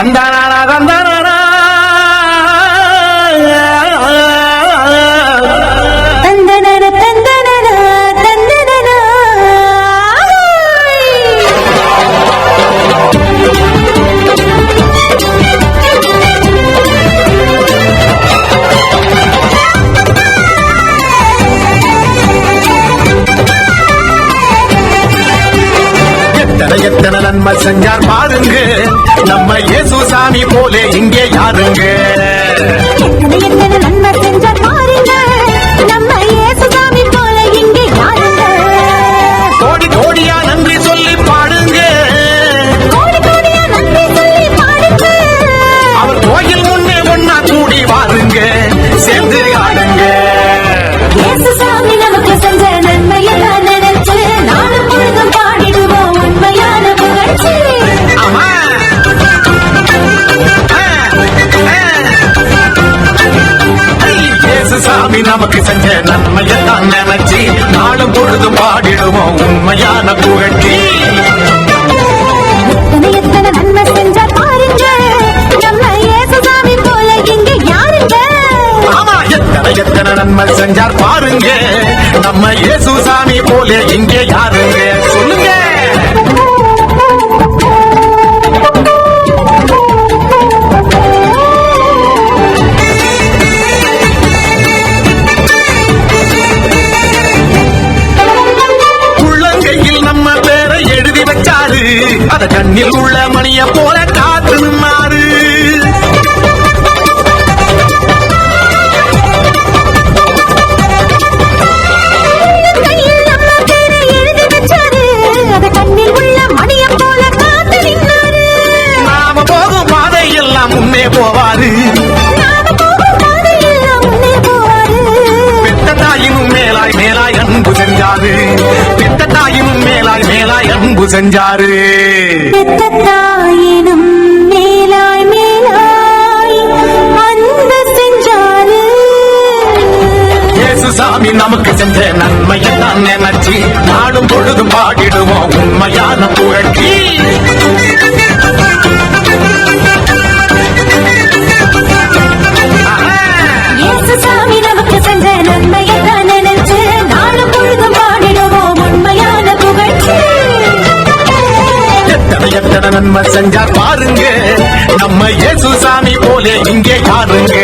தந்தானா தந்தானா எத்தனை நன்மை செஞ்சார் பாருங்க நம்ம இயேசு சாமி போலே இங்கே யாருங்க எத்தனை நன்மை செஞ்சார் பாருங்க நம்ம இயேசு சாமி போல இங்கே யாருங்க கோடி கோடியா நன்றி சொல்லி பாடுங்க கோடி கோடியா நன்றி சொல்லி பாடுங்க அவர் கோயில் முன்னே ஒன்னா கூடி வாருங்க சேர்ந்து ஆடுங்க இயேசு சாமி நமக்கு செஞ்ச நன்மையெல்லாம் நினைச்சு நானும் பொழுதும் பாடிடுவோம் உண்மையான புகழ்ச்சி ஆமா இயேசு சாமி நமக்கு செஞ்ச நன்மையெல்லாம் நினைச்சு நாளும் பொழுதும் பாடிடுவோம் உண்மையான புகழ்ச்சி எத்தனை நன்மை செஞ்சார் பாருங்க நம்ம இயேசு சாமி போல இங்கே யாருங்க ஆமா எத்தனை நன்மை செஞ்சார் பாருங்க நம்ம இயேசு சாமி போலே இங்கே யாருங்க சொல்லுங்க உள்ளங்கையில் நம்ம பேரை எழுதி வச்சாரு அத கண்ணில் உள்ள மணிய போல காத்து நின்னாரு கையில் நம்ம பேரை எழுதி வச்சாரு அத கண்ணில் உள்ள மணியை போல காத்து நின்னாரு நாம போகும் பாதை எல்லாம் முன்னே போவாரு நாம போகும் பாதையெல்லாம் முன்னே போவாரு பெத்த தாயினும் மேலாய் மேலாய் அன்பு செஞ்சாரு பெத்த தாயினும் மேலாய் மேலாய் அன்பு செஞ்சாரு பெத்த தாயினும் மேலாய் மேலாய் அன்பு செஞ்சாரு இயேசு சாமி நமக்கு செஞ்ச நன்மையெல்லாம் நினைச்சு நாடும் பொழுதும் பாடிடுவோம் உண்மையான புகழ்ச்சி இயேசு சாமி நமக்கு செஞ்ச நன்மையெல்லாம் நினைச்சு நாளும் பொழுதும் பாடிடுவோம் உண்மையான புகழ்ச்சி எத்தனை நன்மை செஞ்சார் பாருங்க நம்ம இயேசு சாமி போலே இங்கே யாருங்க